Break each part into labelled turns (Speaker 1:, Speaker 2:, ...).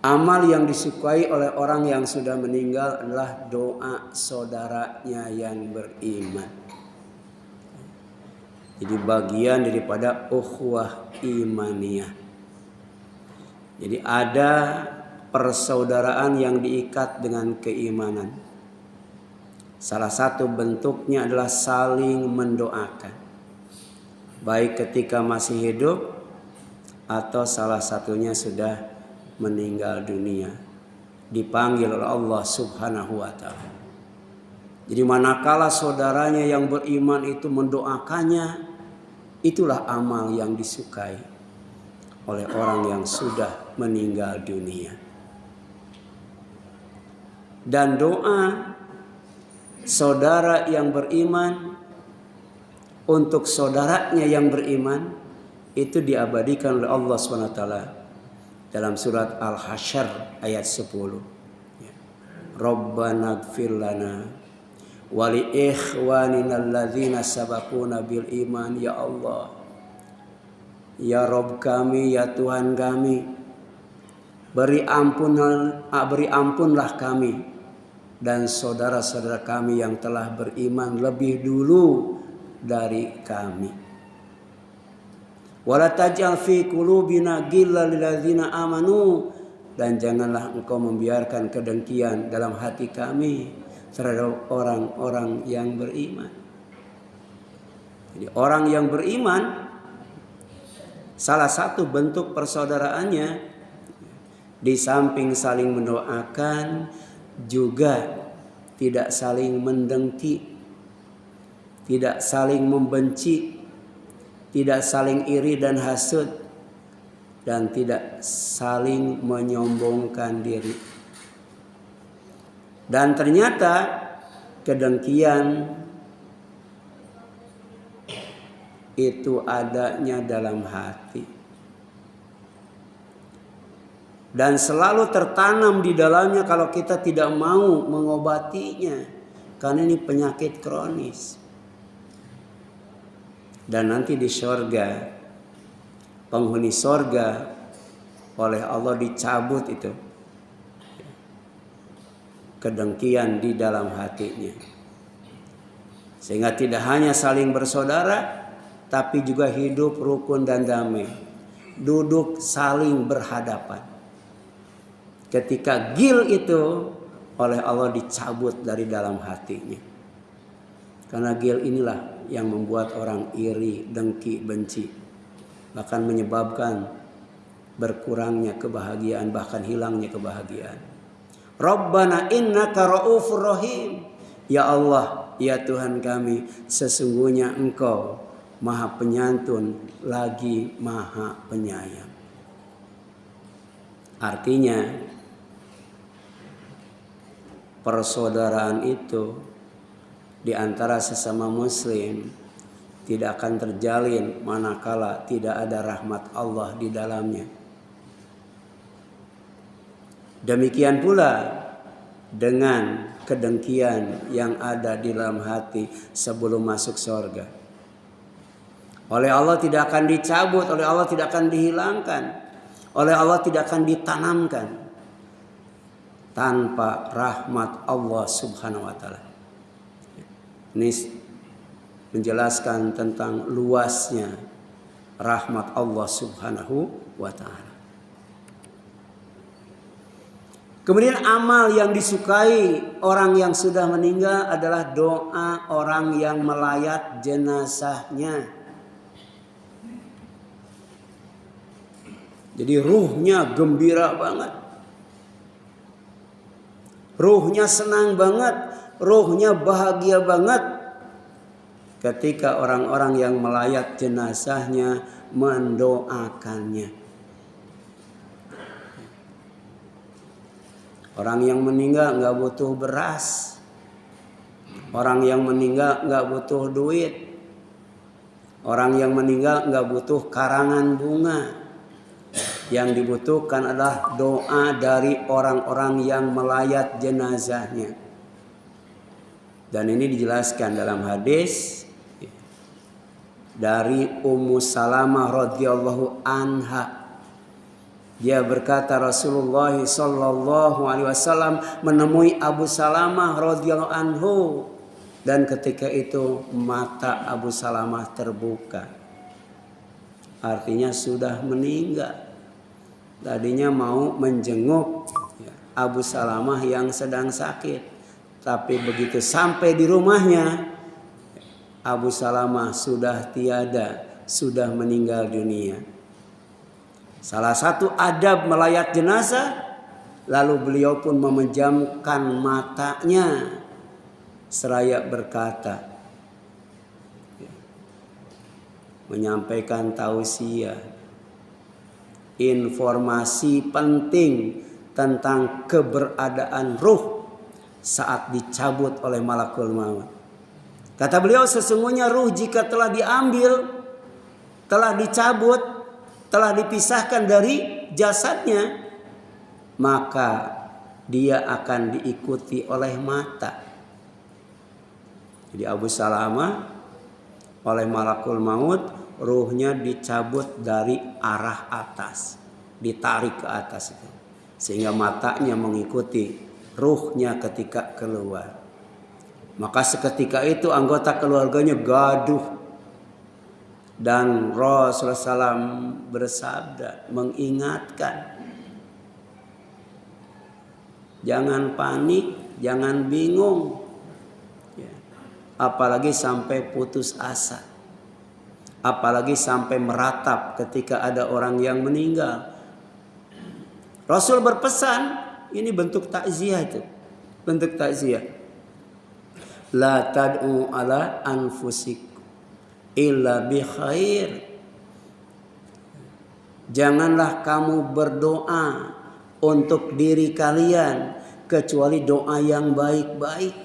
Speaker 1: Amal yang disukai oleh orang yang sudah meninggal adalah doa saudaranya yang beriman. Jadi bagian daripada ukhuwah imaniyah. Jadi ada persaudaraan yang diikat dengan keimanan. Salah satu bentuknya adalah saling mendoakan. Baik ketika masih hidup atau salah satunya sudah meninggal dunia, dipanggil oleh Allah Subhanahu wa ta'ala. Jadi manakala saudaranya yang beriman itu mendoakannya, itulah amal yang disukai oleh orang yang sudah meninggal dunia. Dan doa saudara yang beriman untuk saudaranya yang beriman itu diabadikan oleh Allah SWT dalam surat Al-Hasyr ayat 10. Rabbana ighfir lana wa li ikhwanina alladzina sabaquna bil iman. Ya Allah, ya Rabb kami, ya Tuhan kami, beri ampunlah kami dan saudara-saudara kami yang telah beriman lebih dulu dari kami. Wala taj'al fi qulubina ghillan lil ladzina amanu, dan janganlah engkau membiarkan kedengkian dalam hati kami terhadap orang-orang yang beriman. Jadi orang yang beriman, salah satu bentuk persaudaraannya di samping saling mendoakan juga tidak saling mendengki, tidak saling membenci, tidak saling iri dan hasud, dan tidak saling menyombongkan diri. Dan ternyata kedengkian itu adanya dalam hati dan selalu tertanam di dalamnya kalau kita tidak mau mengobatinya, karena ini penyakit kronis. Dan nanti di sorga, penghuni sorga oleh Allah dicabut itu kedengkian di dalam hatinya, sehingga tidak hanya saling bersaudara, tapi juga hidup rukun dan damai, duduk saling berhadapan. Ketika ghil itu oleh Allah dicabut dari dalam hatinya, karena ghil inilah yang membuat orang iri, dengki, benci, bahkan menyebabkan berkurangnya kebahagiaan, bahkan hilangnya kebahagiaan. Rabbana innaka ra'ufur rahim. Ya Allah, ya Tuhan kami, sesungguhnya Engkau Maha Penyantun lagi Maha Penyayang. Artinya persaudaraan itu di antara sesama muslim tidak akan terjalin manakala tidak ada rahmat Allah di dalamnya. Demikian pula dengan kedengkian yang ada di dalam hati sebelum masuk surga. Oleh Allah tidak akan dicabut, oleh Allah tidak akan dihilangkan, oleh Allah tidak akan ditanamkan tanpa rahmat Allah Subhanahu wa ta'ala. Ini menjelaskan tentang luasnya rahmat Allah Subhanahu wa ta'ala. Kemudian amal yang disukai orang yang sudah meninggal adalah doa orang yang melayat jenazahnya. Jadi ruhnya gembira banget, ruhnya senang banget, ruhnya bahagia banget ketika orang-orang yang melayat jenazahnya mendoakannya. Orang yang meninggal nggak butuh beras, orang yang meninggal nggak butuh duit, orang yang meninggal nggak butuh karangan bunga. Yang dibutuhkan adalah doa dari orang-orang yang melayat jenazahnya. Dan ini dijelaskan dalam hadis dari Ummu Salamah radhiyallahu anha. Dia berkata Rasulullah sallallahu alaihi wasallam menemui Abu Salamah radhiyallahu anhu, dan ketika itu mata Abu Salamah terbuka. Artinya sudah meninggal. Tadinya mau menjenguk Abu Salamah yang sedang sakit, tapi begitu sampai di rumahnya Abu Salamah sudah tiada, sudah meninggal dunia. Salah satu adab melayat jenazah, lalu beliau pun memejamkan matanya seraya berkata, menyampaikan tausiah, informasi penting tentang keberadaan ruh saat dicabut oleh malakul maut. Kata beliau, sesungguhnya ruh jika telah diambil, telah dicabut, telah dipisahkan dari jasadnya, maka dia akan diikuti oleh mata. Jadi Abu Salamah oleh malakul maut, ruhnya dicabut dari arah atas, ditarik ke atas itu, sehingga matanya mengikuti ruhnya ketika keluar. Maka seketika itu anggota keluarganya gaduh, dan Rasulullah SAW bersabda, mengingatkan, jangan panik, jangan bingung, apalagi sampai putus asa, apalagi sampai meratap ketika ada orang yang meninggal. Rasul berpesan, ini bentuk takziah itu, bentuk takziah. La tad'u ala anfusikum illa bi khair. Janganlah kamu berdoa untuk diri kalian kecuali doa yang baik-baik.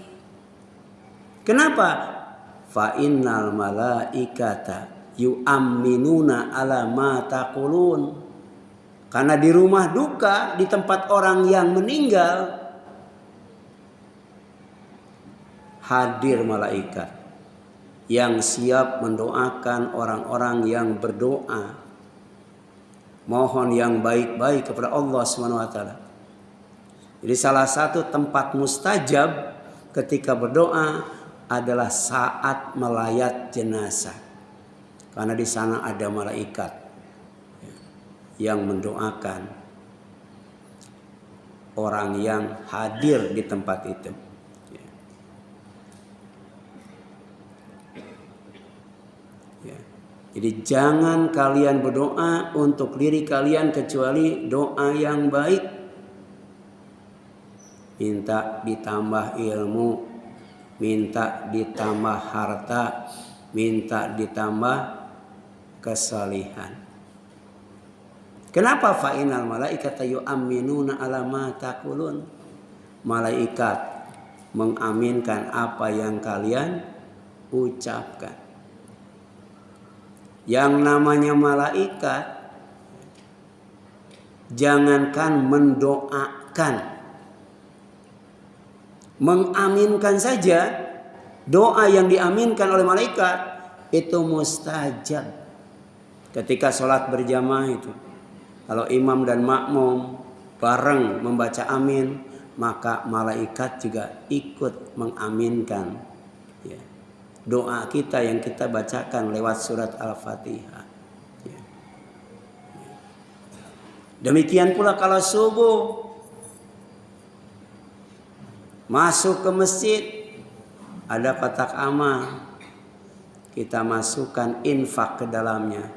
Speaker 1: Kenapa? Fa innal malaikata yu'amminuna ala ma taqulun. Karena di rumah duka, di tempat orang yang meninggal, hadir malaikat yang siap mendoakan orang-orang yang berdoa, mohon yang baik-baik kepada Allah SWT. Jadi salah satu tempat mustajab ketika berdoa adalah saat melayat jenazah, karena di sana ada malaikat yang mendoakan orang yang hadir di tempat itu. Jadi jangan kalian berdoa untuk diri kalian kecuali doa yang baik. Minta ditambah ilmu, minta ditambah harta, minta ditambah kesalihan. Kenapa fa'inal malaikata yu'amminuna ala ma taqulun? Malaikat mengaminkan apa yang kalian ucapkan. Yang namanya malaikat, jangankan mendoakan, mengaminkan saja, doa yang diaminkan oleh malaikat itu mustajab. Ketika sholat berjamaah itu, kalau imam dan makmum bareng membaca amin, maka malaikat juga ikut mengaminkan doa kita yang kita bacakan lewat surat Al-Fatihah. Demikian pula kalau subuh masuk ke masjid, ada kotak amal, kita masukkan infak ke dalamnya.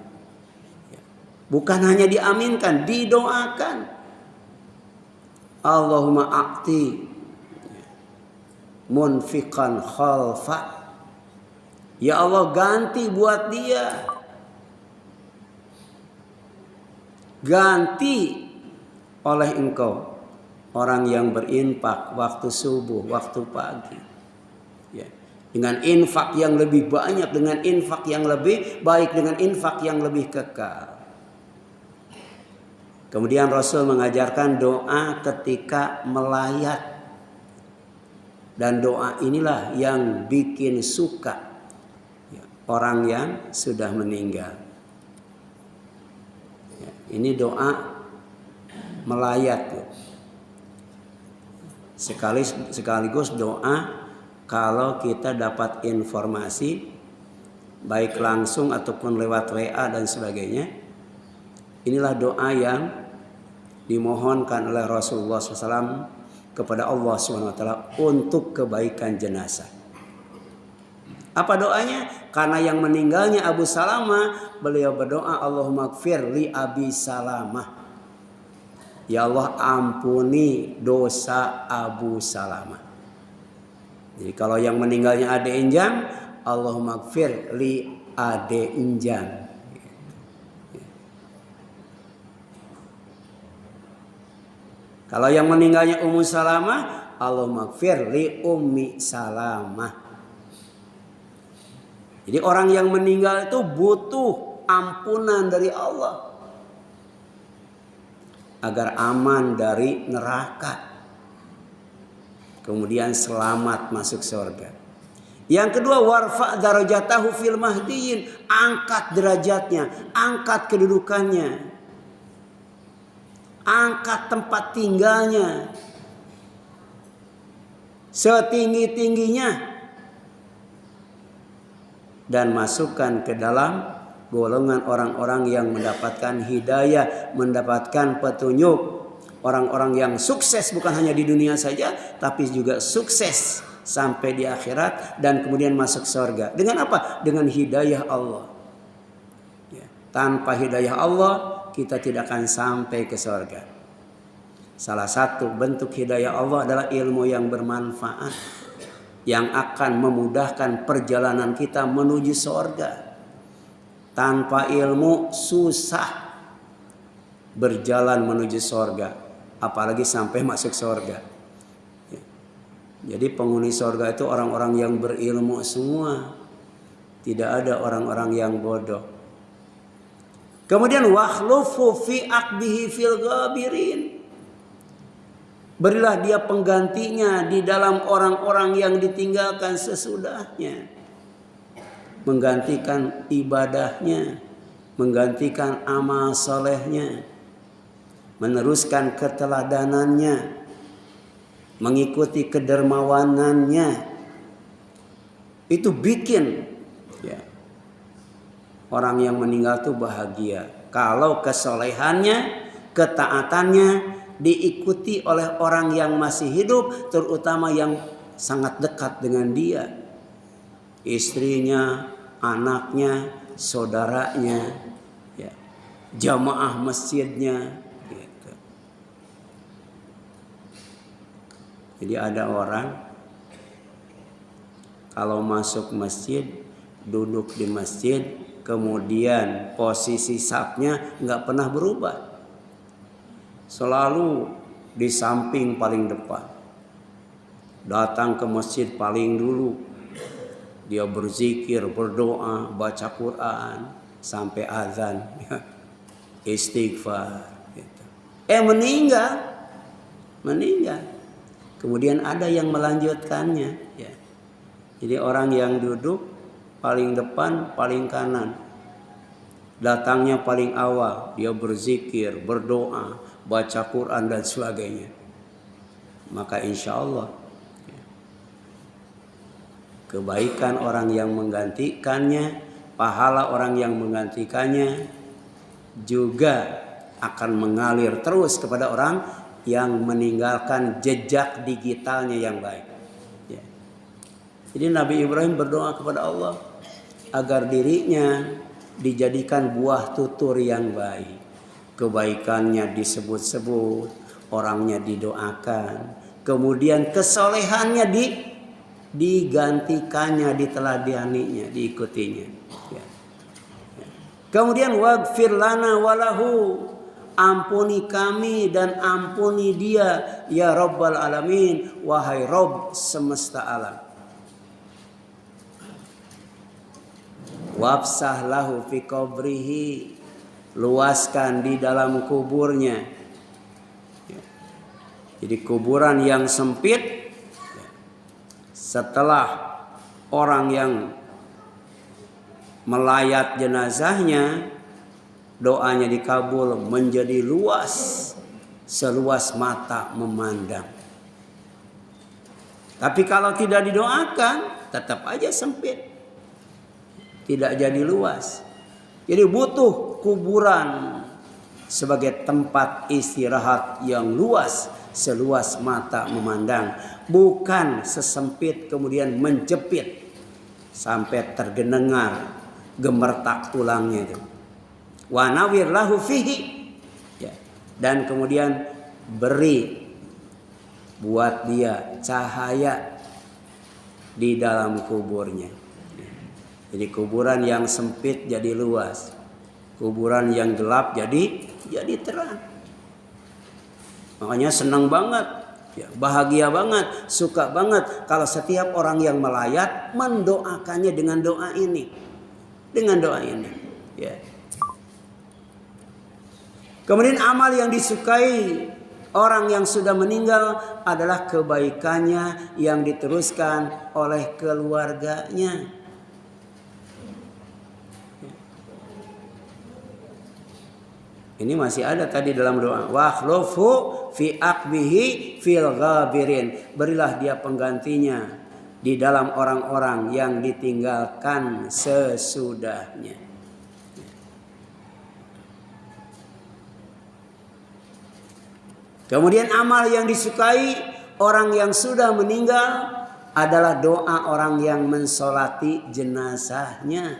Speaker 1: Bukan hanya diaminkan, didoakan. Allahumma a'ti munfiqan khalfa. Ya Allah, ganti buat dia. Ganti oleh engkau orang yang berinfak waktu subuh, waktu pagi. Ya. Dengan infak yang lebih banyak, dengan infak yang lebih baik, dengan infak yang lebih kekal. Kemudian Rasul mengajarkan doa ketika melayat. Dan doa inilah yang bikin suka orang yang sudah meninggal. Ini doa melayat. Sekaligus doa kalau kita dapat informasi baik langsung ataupun lewat WA dan sebagainya. Inilah doa yang dimohonkan oleh Rasulullah SAW kepada Allah SWT untuk kebaikan jenazah. Apa doanya? Karena yang meninggalnya Abu Salamah, beliau berdoa, Allahumma gfir li Abi Salamah. Ya Allah, ampuni dosa Abu Salamah. Jadi kalau yang meninggalnya Ade Injang, Allahumma gfir li Ade Injang. Kalau yang meninggalnya Ummu Salamah, Allahumma gfir li Ummi Salamah. Jadi orang yang meninggal itu butuh ampunan dari Allah agar aman dari neraka, kemudian selamat masuk surga. Yang kedua, warfa darajatahu fil mahdiyin, angkat derajatnya, angkat kedudukannya, angkat tempat tinggalnya setinggi-tingginya, dan masukkan ke dalam golongan orang-orang yang mendapatkan hidayah, mendapatkan petunjuk, orang-orang yang sukses bukan hanya di dunia saja, tapi juga sukses sampai di akhirat dan kemudian masuk surga. Dengan apa? Dengan hidayah Allah. Ya. Tanpa hidayah Allah kita tidak akan sampai ke surga. Salah satu bentuk hidayah Allah adalah ilmu yang bermanfaat, yang akan memudahkan perjalanan kita menuju surga. Tanpa ilmu susah berjalan menuju surga, apalagi sampai masuk surga. Jadi penghuni surga itu orang-orang yang berilmu semua, tidak ada orang-orang yang bodoh. Kemudian wakhlufu fi aqbihi fil ghabirin, berilah dia penggantinya di dalam orang-orang yang ditinggalkan sesudahnya. Menggantikan ibadahnya, menggantikan amal solehnya, meneruskan keteladanannya, mengikuti kedermawanannya. Itu bikin ya, orang yang meninggal itu bahagia kalau kesolehannya, ketaatannya diikuti oleh orang yang masih hidup, terutama yang sangat dekat dengan dia, istrinya, anaknya, saudaranya, ya, jamaah masjidnya. Gitu. Jadi ada orang kalau masuk masjid, duduk di masjid, kemudian posisi safnya nggak pernah berubah. Selalu di samping paling depan. Datang ke masjid paling dulu. Dia berzikir, berdoa, baca Quran sampai azan, istighfar. Gitu. Meninggal. Kemudian ada yang melanjutkannya. Ya. Jadi orang yang duduk paling depan, paling kanan. Datangnya paling awal, dia berzikir, berdoa, baca Quran dan sebagainya. Maka insya Allah kebaikan orang yang menggantikannya, pahala orang yang menggantikannya juga akan mengalir terus kepada orang yang meninggalkan jejak digitalnya yang baik. Ya. Jadi Nabi Ibrahim berdoa kepada Allah agar dirinya dijadikan buah tutur yang baik. Kebaikannya disebut-sebut, orangnya didoakan, kemudian kesolehannya digantikannya, diteladaninya, diikutinya. Ya. Kemudian waghfir lana walahu, ampuni kami dan ampuni dia, ya Rabbal Alamin, wahai Rabb semesta alam. Wabsah lahu fi qabrihi, luaskan di dalam kuburnya. Ya. Jadi kuburan yang sempit, setelah orang yang melayat jenazahnya, doanya dikabul menjadi luas. seluas mata memandang. Tapi kalau tidak didoakan, tetap aja sempit. Tidak jadi luas. Jadi butuh kuburan sebagai tempat istirahat yang luas, seluas mata memandang, bukan sesempit kemudian menjepit sampai terdengar gemertak tulangnya itu. Wa nawir lahu fihi, ya. Dan kemudian beri buat dia cahaya di dalam kuburnya. Jadi kuburan yang sempit jadi luas, kuburan yang gelap jadi terang. Makanya senang banget, ya, bahagia banget, suka banget kalau setiap orang yang melayat mendoakannya dengan doa ini, ya. Kemudian amal yang disukai orang yang sudah meninggal adalah kebaikannya yang diteruskan oleh keluarganya. Ini masih ada tadi dalam doa. Wa khlufu fi aqbihi fil ghabirin. Berilah dia penggantinya di dalam orang-orang yang ditinggalkan sesudahnya. Kemudian amal yang disukai orang yang sudah meninggal adalah doa orang yang mensolati jenazahnya.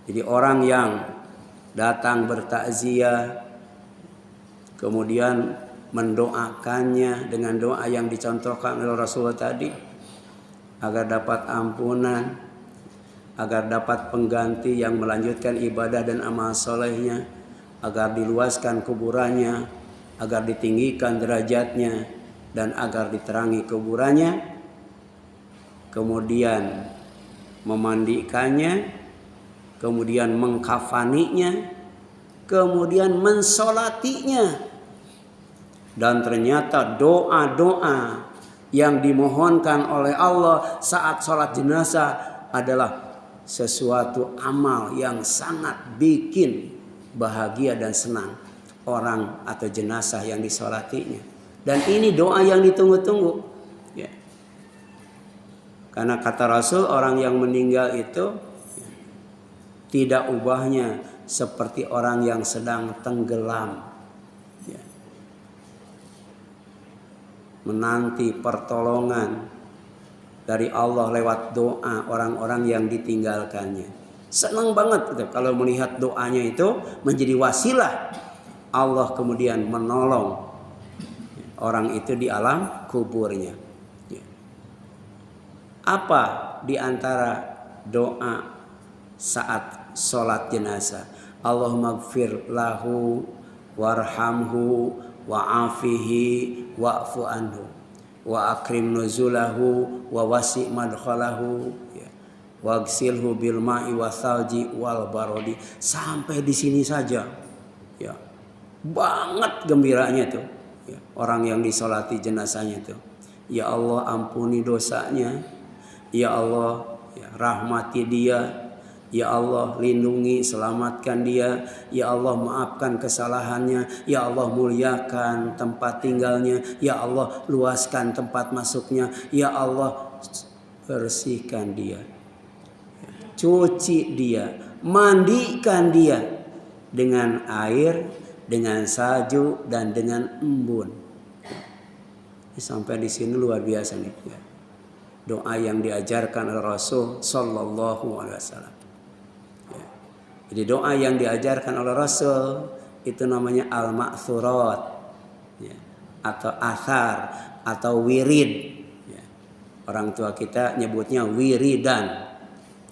Speaker 1: Jadi orang yang datang bertakziah, kemudian mendoakannya dengan doa yang dicontohkan oleh Rasulullah tadi, agar dapat ampunan, agar dapat pengganti yang melanjutkan ibadah dan amal solehnya, agar diluaskan kuburannya, agar ditinggikan derajatnya, dan agar diterangi kuburannya, kemudian memandikannya, kemudian mengkafaninya, kemudian mensolatinya. Dan ternyata doa-doa yang dimohonkan oleh Allah saat sholat jenazah adalah sesuatu amal yang sangat bikin bahagia dan senang orang atau jenazah yang disolatinya. Dan ini doa yang ditunggu-tunggu, ya. Karena kata Rasul, orang yang meninggal itu tidak ubahnya seperti orang yang sedang tenggelam, ya. Menanti pertolongan dari Allah lewat doa orang-orang yang ditinggalkannya. Senang banget gitu kalau melihat doanya itu menjadi wasilah Allah kemudian menolong orang itu di alam kuburnya. Apa di antara doa saat sholat jenazah? Allahumma gfir lahu warhamhu wa'afihi wa'fu anhu wa akrim nuzulahu wa wasi' madkhalahu, ya. Wagsilhu bil ma'i wasalji wal barodi. Sampai di sini saja, ya. Banget gembiranya tuh, ya. Orang yang disolati jenazahnya tuh, ya Allah ampuni dosanya, ya Allah, ya, rahmati dia, ya Allah lindungi selamatkan dia, ya Allah maafkan kesalahannya, ya Allah muliakan tempat tinggalnya, ya Allah luaskan tempat masuknya, ya Allah bersihkan dia, cuci dia, mandikan dia dengan air, dengan salju dan dengan embun. Sampai di sini luar biasa nih, ya. Doa yang diajarkan oleh Rasul sallallahu alaihi wasallam. Jadi doa yang diajarkan oleh Rasul itu namanya al-ma'thurat, ya, atau athar atau wirid, ya. Orang tua kita nyebutnya wiridan,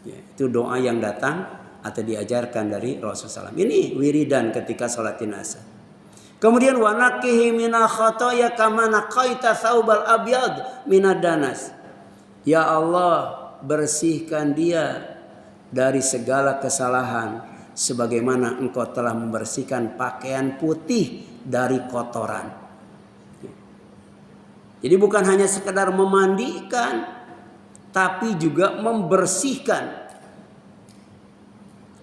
Speaker 1: ya. Itu doa yang datang atau diajarkan dari Rasulullah SAW. Ini wiridan ketika sholat jenazah. Kemudian wa naqihi minal khotoya kama naqaita thawbal abyad minad danas. Ya Allah, bersihkan dia dari segala kesalahan sebagaimana engkau telah membersihkan pakaian putih dari kotoran. Jadi bukan hanya sekedar memandikan, tapi juga membersihkan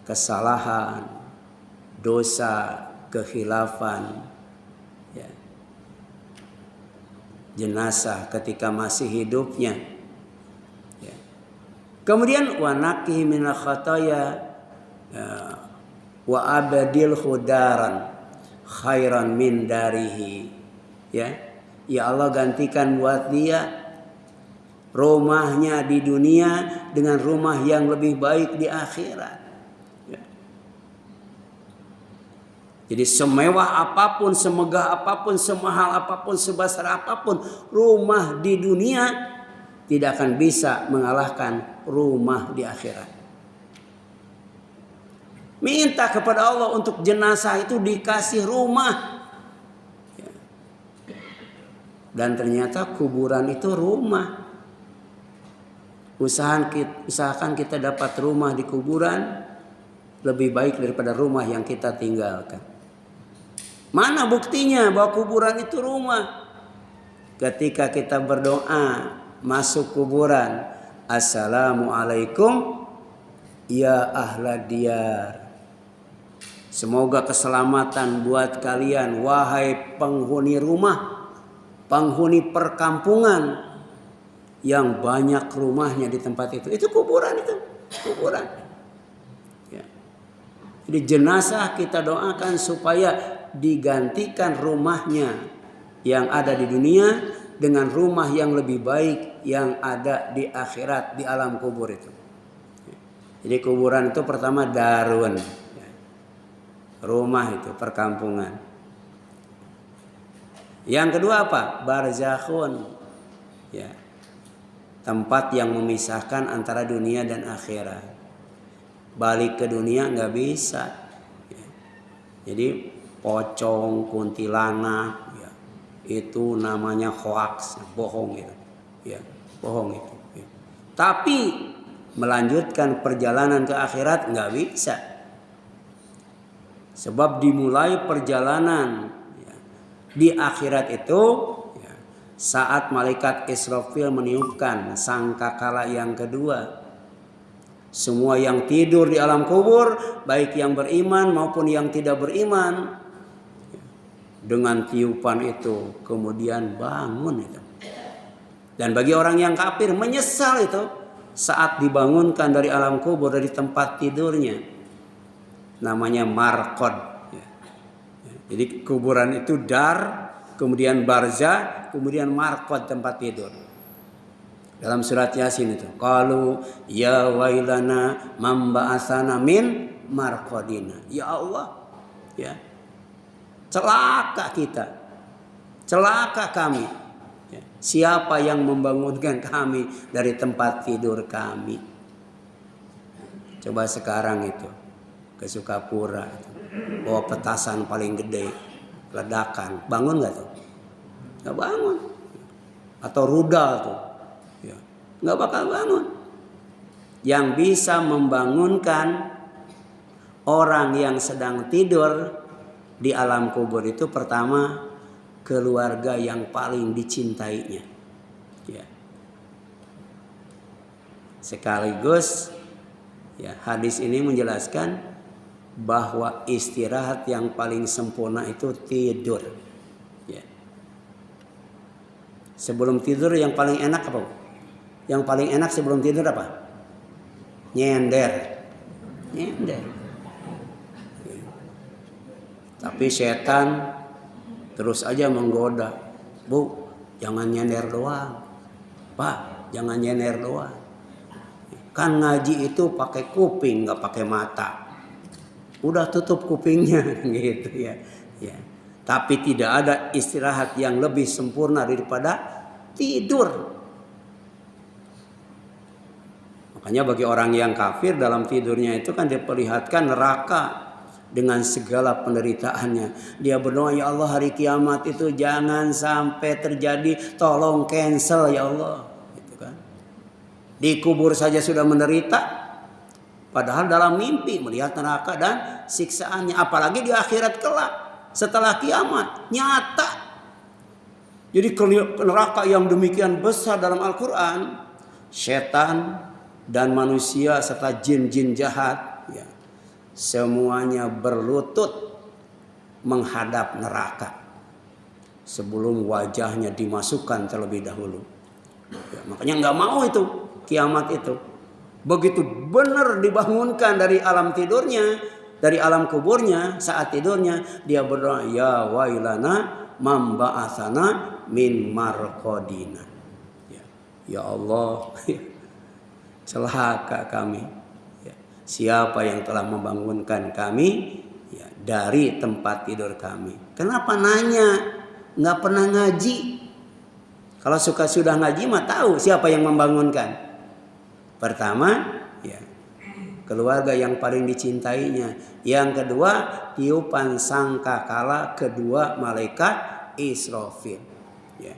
Speaker 1: kesalahan, dosa, kekhilafan, ya, jenazah ketika masih hidupnya. Ya. Kemudian wa naqi minal khataya wa abadil khudaran khairan min darihi. Ya. Ya Allah, gantikan buat dia rumahnya di dunia dengan rumah yang lebih baik di akhirat. Ya. Jadi semewah apapun, semegah apapun, semahal apapun, sebesar apapun rumah di dunia tidak akan bisa mengalahkan rumah di akhirat. Minta kepada Allah untuk jenazah itu dikasih rumah. Dan ternyata kuburan itu rumah. Usahakan kita dapat rumah di kuburan lebih baik daripada rumah yang kita tinggalkan. Mana buktinya bahwa kuburan itu rumah? Ketika kita berdoa masuk kuburan, Assalamualaikum ya ahlad diyar. Semoga keselamatan buat kalian wahai penghuni rumah, penghuni perkampungan yang banyak rumahnya di tempat itu. Itu kuburan itu, kuburan. Ya. Jadi jenazah kita doakan supaya digantikan rumahnya yang ada di dunia dengan rumah yang lebih baik yang ada di akhirat, di alam kubur itu. Jadi kuburan itu pertama darun, rumah itu perkampungan. Yang kedua apa? Barzakhun, ya, tempat yang memisahkan antara dunia dan akhirat. Balik ke dunia nggak bisa. Ya. Jadi pocong, kuntilanak, ya, itu namanya hoax, bohong itu, ya, bohong itu. Ya. Tapi melanjutkan perjalanan ke akhirat nggak bisa. Sebab dimulai perjalanan di akhirat itu ya, saat malaikat Israfil meniupkan sangkakala yang kedua. Semua yang tidur di alam kubur, baik yang beriman maupun yang tidak beriman, dengan tiupan itu kemudian bangun itu. Dan bagi orang yang kafir menyesal itu saat dibangunkan dari alam kubur, dari tempat tidurnya. Namanya marqad. Jadi kuburan itu dar, kemudian barza, kemudian marqad, tempat tidur. Dalam surat Yasin itu, qalu ya wailana man ba'atsana min marqadina. Ya Allah, ya. Celaka kita. Celaka kami. Ya. Siapa yang membangunkan kami dari tempat tidur kami? Coba sekarang itu ke Sukapura itu. Bawa petasan paling gede, ledakan, bangun nggak tuh? Nggak bangun. Atau rudal tuh, ya, nggak bakal bangun. Yang bisa membangunkan orang yang sedang tidur di alam kubur itu pertama keluarga yang paling dicintainya. Ya. Sekaligus, ya, hadis ini menjelaskan bahwa istirahat yang paling sempurna itu tidur. Ya. Sebelum tidur yang paling enak apa? Yang paling enak sebelum tidur apa? Nyender. Nyender. Ya. Tapi setan terus aja menggoda. Bu, jangan nyender doang. Pak, jangan nyender doang. Kan ngaji itu pakai kuping, nggak pakai mata. Udah tutup kupingnya gitu ya. Ya. Tapi tidak ada istirahat yang lebih sempurna daripada tidur. Makanya bagi orang yang kafir dalam tidurnya itu kan diperlihatkan neraka dengan segala penderitaannya. Dia berdoa, ya Allah hari kiamat itu jangan sampai terjadi, tolong cancel ya Allah. Gitu kan. Dikubur saja sudah menderita. Padahal dalam mimpi melihat neraka dan siksaannya. Apalagi di akhirat kelak. Setelah kiamat. Nyata. Jadi neraka yang demikian besar dalam Al-Quran. Setan dan manusia serta jin-jin jahat. Ya, semuanya berlutut. menghadap neraka sebelum wajahnya dimasukkan terlebih dahulu. Ya, makanya nggak mau itu kiamat itu. Begitu benar dibangunkan dari alam tidurnya, dari alam kuburnya, saat tidurnya dia berdoa, ya wailana mamba'atsana min marqadina. Ya Allah, celaka kami. Ya, siapa yang telah membangunkan kami ya, dari tempat tidur kami? Kenapa nanya? Nggak pernah ngaji. Kalau sudah ngaji mah tahu siapa yang membangunkan. Pertama, ya, keluarga yang paling dicintainya. Yang kedua, tiupan sangkakala kedua malaikat Israfil. Ya.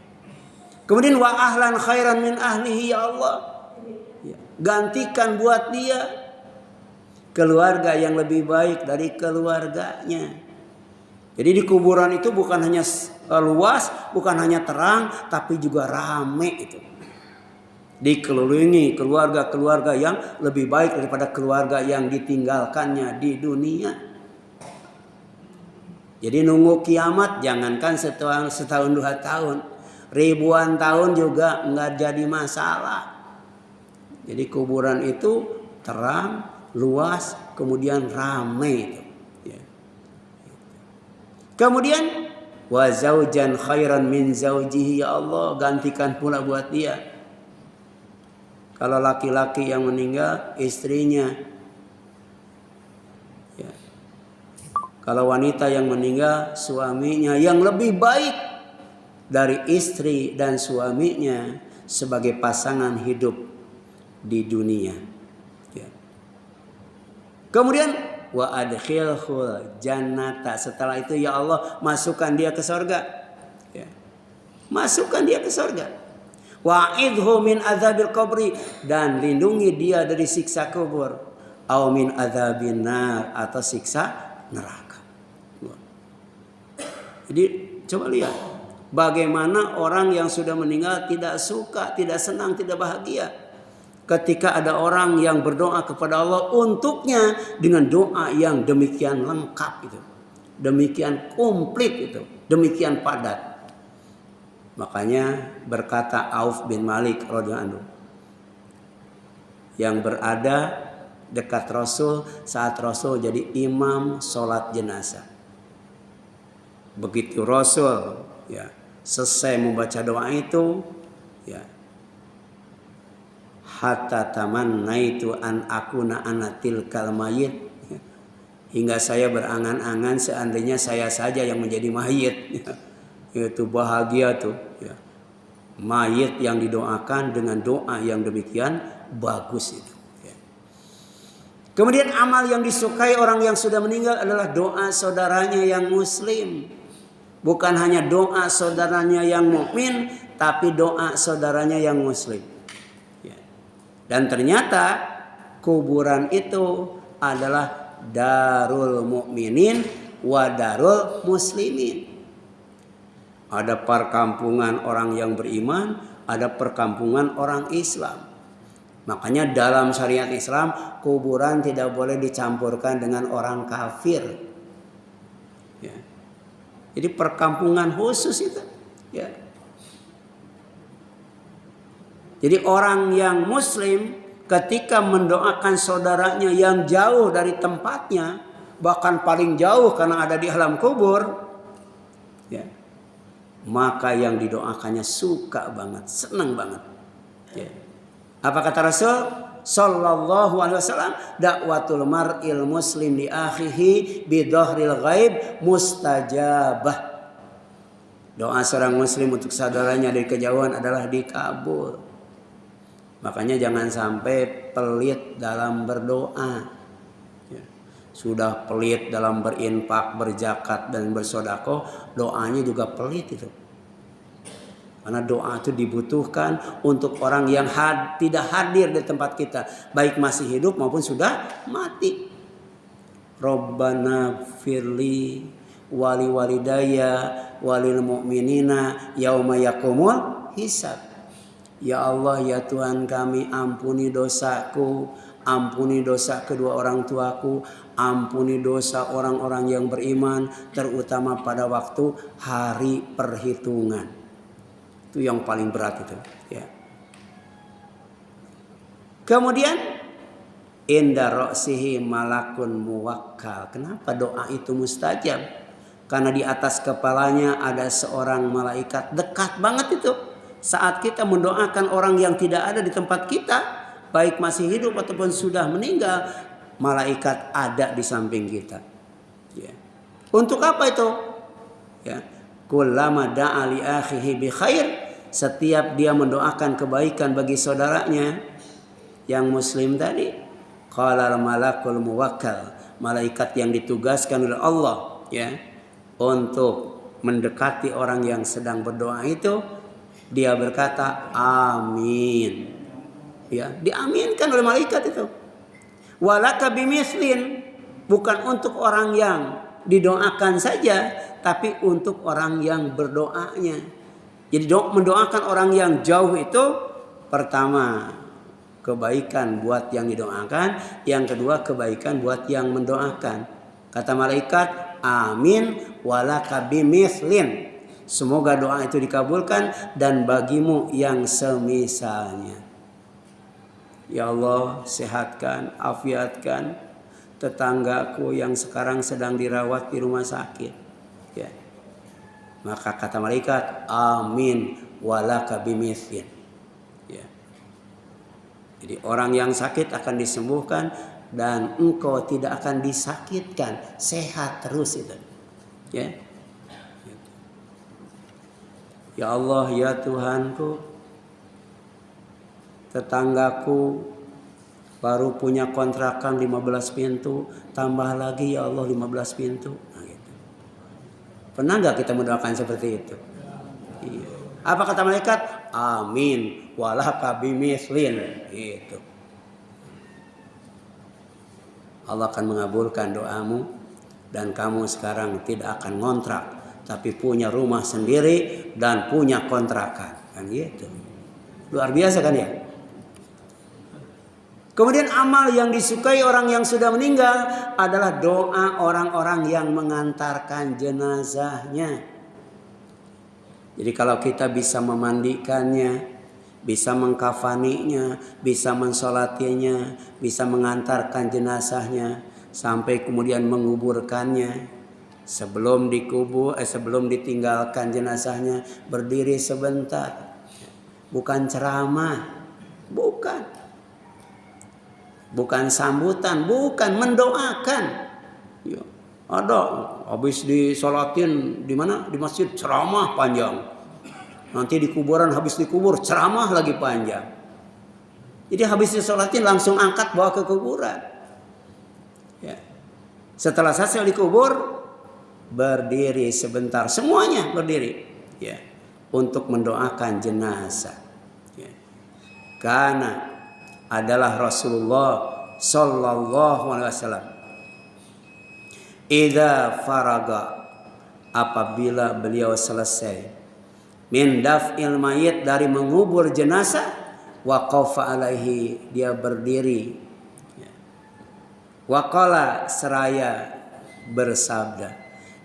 Speaker 1: Kemudian wa ahlan khairan min ahlihi, ya Allah. Ya. Gantikan buat dia keluarga yang lebih baik dari keluarganya. Jadi di kuburan itu bukan hanya luas, bukan hanya terang, tapi juga rame itu. Dikelilingi keluarga-keluarga yang lebih baik daripada keluarga yang ditinggalkannya di dunia. Jadi nunggu kiamat jangankan setahun 2 tahun. Ribuan tahun juga nggak jadi masalah. Jadi kuburan itu terang, luas, kemudian ramai itu. Ya. Kemudian wa zaujan khairan min zaujihi, ya Allah, gantikan pula buat dia. Kalau laki-laki yang meninggal, istrinya. Ya. Kalau wanita yang meninggal, suaminya yang lebih baik dari istri dan suaminya sebagai pasangan hidup di dunia. Ya. Kemudian wa adkhilhul jannata, setelah itu ya Allah masukkan dia ke surga. Ya. Masukkan dia ke surga. Wa'idhu min adzabil qabri, dan lindungi dia dari siksa kubur. Au min adzabin nar, atau siksa neraka. Jadi coba lihat bagaimana orang yang sudah meninggal tidak suka, tidak senang, tidak bahagia ketika ada orang yang berdoa kepada Allah untuknya dengan doa yang demikian lengkap itu, demikian komplit itu, demikian padat. Makanya berkata Auf bin Malik radhiyallahu anhu yang berada dekat Rasul saat Rasul jadi imam sholat jenazah. Begitu Rasul ya selesai membaca doa itu, ya, hatta tamannaitu an akuna ana tilkal mayit, ya, hingga saya berangan-angan seandainya saya saja yang menjadi mayit. Ya. Itu bahagia tuh, ya. Mayit yang didoakan dengan doa yang demikian bagus itu. Ya. Kemudian amal yang disukai orang yang sudah meninggal adalah doa saudaranya yang muslim. Bukan hanya doa saudaranya yang mukmin, tapi doa saudaranya yang muslim. Ya. Dan ternyata kuburan itu adalah darul mukminin wa darul muslimin. Ada perkampungan orang yang beriman, ada perkampungan orang Islam. Makanya dalam syariat Islam kuburan tidak boleh dicampurkan dengan orang kafir. Ya. Jadi perkampungan khusus itu. Ya. Jadi orang yang muslim ketika mendoakan saudaranya yang jauh dari tempatnya, bahkan paling jauh karena ada di alam kubur, ya, maka yang didoakannya suka banget, senang banget. Ya. Apa kata Rasul sallallahu alaihi wasallam? Dakwatul mar'il muslim li akhihi bi dhahril ghaib mustajabah. Doa seorang muslim untuk saudaranya dari kejauhan adalah dikabul. Makanya jangan sampai pelit dalam berdoa. Ya. Sudah pelit dalam berinfak, berzakat dan bersedekah, doanya juga pelit itu. Karena doa itu dibutuhkan untuk orang yang tidak hadir di tempat kita, baik masih hidup maupun sudah mati. Rabbana firli wali walidayya walil mu'minina yauma yaqumul hisab. Ya Allah, ya Tuhan kami, ampuni dosaku, ampuni dosa kedua orang tuaku, ampuni dosa orang-orang yang beriman, terutama pada waktu hari perhitungan. Itu yang paling berat itu, ya. Kemudian inda ra'sihi malakun muwakkal. Kenapa doa itu mustajab? Karena di atas kepalanya ada seorang malaikat, dekat banget itu. Saat kita mendoakan orang yang tidak ada di tempat kita, baik masih hidup ataupun sudah meninggal, malaikat ada di samping kita. Ya. Untuk apa itu? Ya. Kullama da'a li akhihi bi khair, setiap dia mendoakan kebaikan bagi saudaranya yang muslim tadi, qala malakul muwakkal, malaikat yang ditugaskan oleh Allah, ya, untuk mendekati orang yang sedang berdoa itu, dia berkata amin. Ya, diaminkan oleh malaikat itu. Walaka bimislin, bukan untuk orang yang didoakan saja, tapi untuk orang yang berdoanya. Jadi mendoakan orang yang jauh itu, pertama kebaikan buat yang didoakan, yang kedua kebaikan buat yang mendoakan. Kata malaikat, amin walaka bimislin. Semoga doa itu dikabulkan dan bagimu yang semisalnya. Ya Allah, sehatkan, afiatkan tetanggaku yang sekarang sedang dirawat di rumah sakit. Ya. Maka kata malaikat, amin walaka bimislin. Ya. Jadi orang yang sakit akan disembuhkan dan engkau tidak akan disakitkan, sehat terus itu. Ya. Ya Allah, ya Tuhanku, tetanggaku baru punya kontrakan 15 pintu, tambah lagi ya Allah 15 pintu. Nah, gitu. Pernah gak kita mendoakan seperti itu? Iya. Apa kata malaikat? Amin walaka bimislin. Gitu. Allah akan mengabulkan doamu dan kamu sekarang tidak akan ngontrak, tapi punya rumah sendiri dan punya kontrakan. Kan gitu. Luar biasa kan ya? Kemudian amal yang disukai orang yang sudah meninggal adalah doa orang-orang yang mengantarkan jenazahnya. Jadi kalau kita bisa memandikannya, bisa mengkafaninya, bisa mensolatinya, bisa mengantarkan jenazahnya sampai kemudian menguburkannya, sebelum ditinggalkan jenazahnya berdiri sebentar, bukan ceramah, bukan sambutan, bukan mendoakan. Ya, ada habis disolatin di mana? Di masjid ceramah panjang. Nanti di kuburan habis dikubur ceramah lagi panjang. Jadi habis disolatin langsung angkat bawa ke kuburan. Ya. Setelah selesai dikubur berdiri sebentar, semuanya berdiri. Ya, untuk mendoakan jenazah. Ya. Karena adalah Rasulullah sallallahu alaihi wasallam. Idza faraga, apabila beliau selesai min daf'il mayit, dari mengubur jenazah, waqafa alaihi, dia berdiri, waqala, seraya bersabda,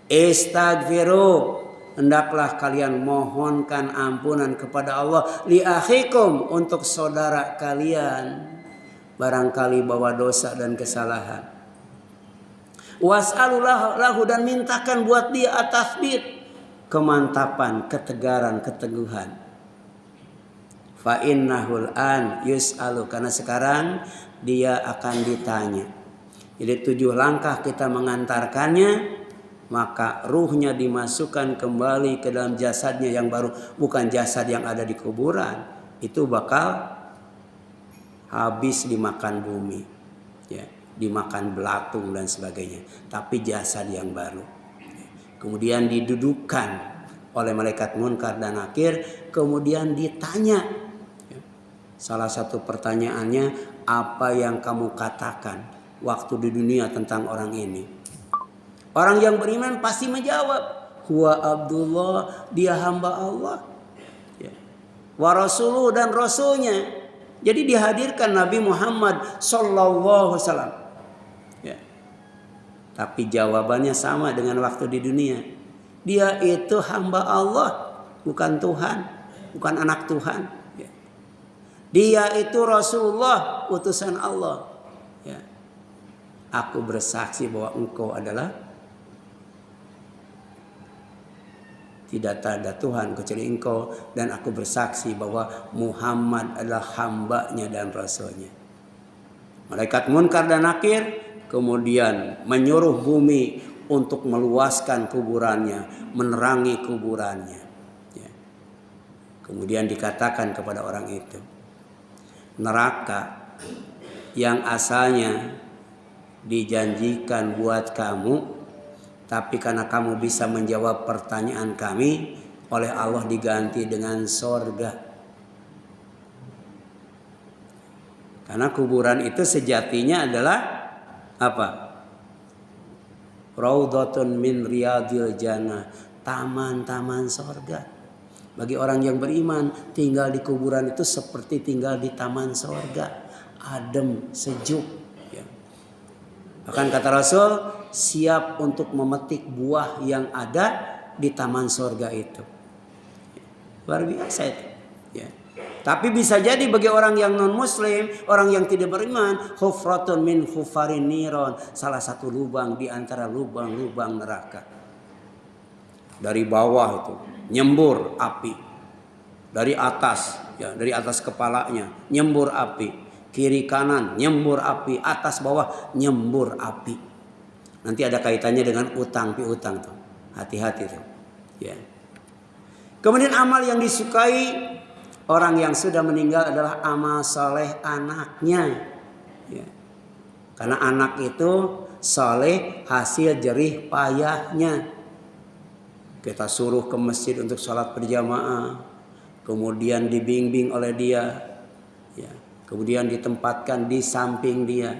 Speaker 1: istaghfiru, hendaklah kalian mohonkan ampunan kepada Allah, li akhikum, untuk saudara kalian, barangkali bawa dosa dan kesalahan. Was'alullah lahu, dan mintakan buat dia at-tatsbit, kemantapan, ketegaran, keteguhan. Fa innahul an yus'alu, karena sekarang dia akan ditanya. Jadi 7 langkah kita mengantarkannya, maka ruhnya dimasukkan kembali ke dalam jasadnya yang baru, bukan jasad yang ada di kuburan. Itu bakal habis dimakan bumi, ya, dimakan belatung dan sebagainya. Tapi jasad yang baru. Kemudian didudukkan oleh malaikat munkar dan nakir, kemudian ditanya. Salah satu pertanyaannya, apa yang kamu katakan waktu di dunia tentang orang ini? Orang yang beriman pasti menjawab, huwa Abdullah, dia hamba Allah. Ya. Wa rasuluh, dan rasulnya. Jadi dihadirkan Nabi Muhammad sallallahu alaihi wasallam. Ya. Tapi jawabannya sama dengan waktu di dunia. Dia itu hamba Allah, bukan Tuhan, bukan anak Tuhan. Ya. Dia itu Rasulullah, utusan Allah. Ya. Aku bersaksi bahwa engkau adalah tidak ada Tuhan kecuali engkau, dan aku bersaksi bahwa Muhammad adalah hambanya dan rasulnya. Malaikat Munkar dan Nakir kemudian menyuruh bumi untuk meluaskan kuburannya, menerangi kuburannya. Ya. Kemudian dikatakan kepada orang itu, neraka yang asalnya dijanjikan buat kamu, tapi karena kamu bisa menjawab pertanyaan kami, oleh Allah diganti dengan sorga. Karena kuburan itu sejatinya adalah apa? Raudhatun min riyadil jannah, taman-taman sorga. Bagi orang yang beriman, tinggal di kuburan itu seperti tinggal di taman sorga, adem, sejuk. Ya. Bahkan kata Rasul, siap untuk memetik buah yang ada di taman sorga itu. Luar biasa itu. Ya. Tapi bisa jadi bagi orang yang non muslim, orang yang tidak beriman, hufratun min hufarin niron, salah satu lubang di antara lubang-lubang neraka. Dari bawah itu nyembur api. Dari atas, ya, dari atas kepalanya nyembur api. Kiri kanan nyembur api, atas bawah nyembur api. Nanti ada kaitannya dengan utang piutang tuh. Hati-hati tuh. Ya. Kemudian amal yang disukai orang yang sudah meninggal adalah amal soleh anaknya. Ya. Karena anak itu soleh hasil jerih payahnya. Kita suruh ke masjid untuk sholat berjamaah. Kemudian dibimbing oleh dia. Ya. Kemudian ditempatkan di samping dia.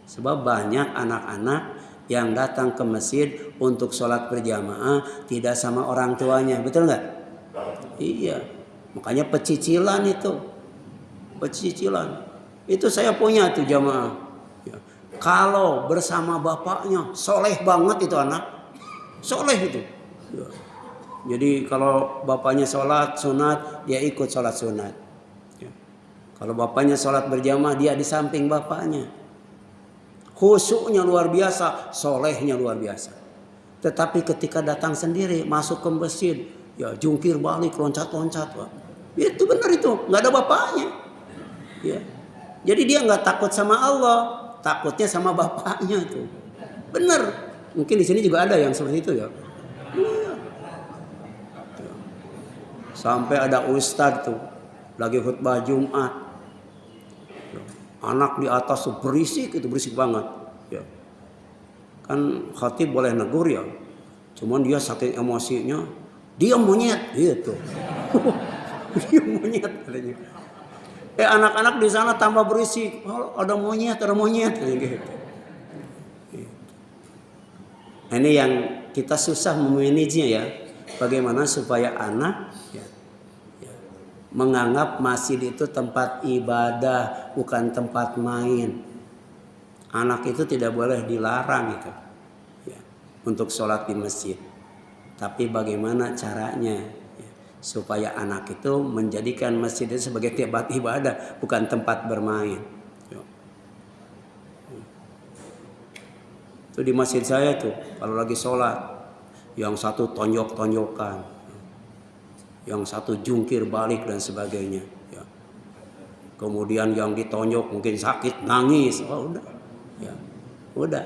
Speaker 1: Sebab banyak anak-anak yang datang ke masjid untuk sholat berjamaah tidak sama orang tuanya. Betul nggak? Iya. Makanya pecicilan itu. Pecicilan. Itu saya punya tuh jamaah. Ya. Kalau bersama bapaknya, soleh banget itu anak. Soleh itu. Ya. Jadi kalau bapaknya sholat sunat, dia ikut sholat sunat. Ya. Kalau bapaknya sholat berjamaah, dia di samping bapaknya. Khusyuknya luar biasa, solehnya luar biasa. Tetapi ketika datang sendiri, masuk ke masjid, ya jungkir balik, loncat-loncat. Itu benar itu, nggak ada bapaknya. Ya. Jadi dia nggak takut sama Allah, takutnya sama bapaknya itu. Benar. Mungkin di sini juga ada yang seperti itu ya. Iya. Sampai ada ustadz tuh lagi khutbah Jumat, anak di atas tuh berisik, itu berisik banget. Ya. Kan khatib boleh negur ya, cuman dia saking emosinya, dia monyet gitu. Dia monyet katanya. Anak-anak di sana tambah berisik, oh, ada monyet gitu. Ini yang kita susah memanagenya ya. Bagaimana supaya anak menganggap masjid itu tempat ibadah, bukan tempat main. Anak itu tidak boleh dilarang itu, ya, untuk sholat di masjid. Tapi bagaimana caranya ya, supaya anak itu menjadikan masjid itu sebagai tempat ibadah, bukan tempat bermain. Ya. Itu di masjid saya tuh, kalau lagi sholat, yang satu tonjok-tonjokan, yang satu jungkir balik dan sebagainya. Ya. Kemudian yang ditonjok mungkin sakit, nangis, oh udah, ya, udah.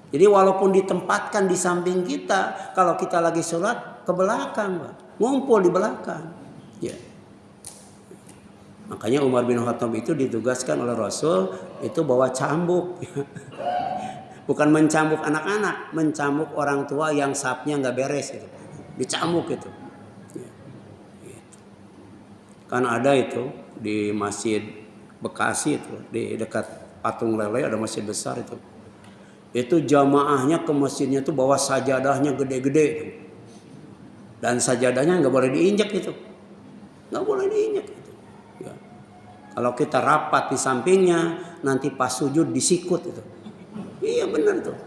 Speaker 1: Jadi walaupun ditempatkan di samping kita, kalau kita lagi sholat ke belakang, ngumpul di belakang. Ya. Makanya Umar bin Khattab itu ditugaskan oleh Rasul itu bawa cambuk. Bukan mencambuk anak-anak, mencambuk orang tua yang sapnya nggak beres itu, dicambuk itu. Kan ada itu di Masjid Bekasi itu, di dekat Patung Lele ada masjid besar itu. Itu jamaahnya ke masjidnya itu bawa sajadahnya gede-gede itu. Dan sajadahnya nggak boleh diinjak itu, nggak boleh diinjak itu. Ya. Kalau kita rapat di sampingnya, nanti pas sujud disikut itu. Iya benar tuh.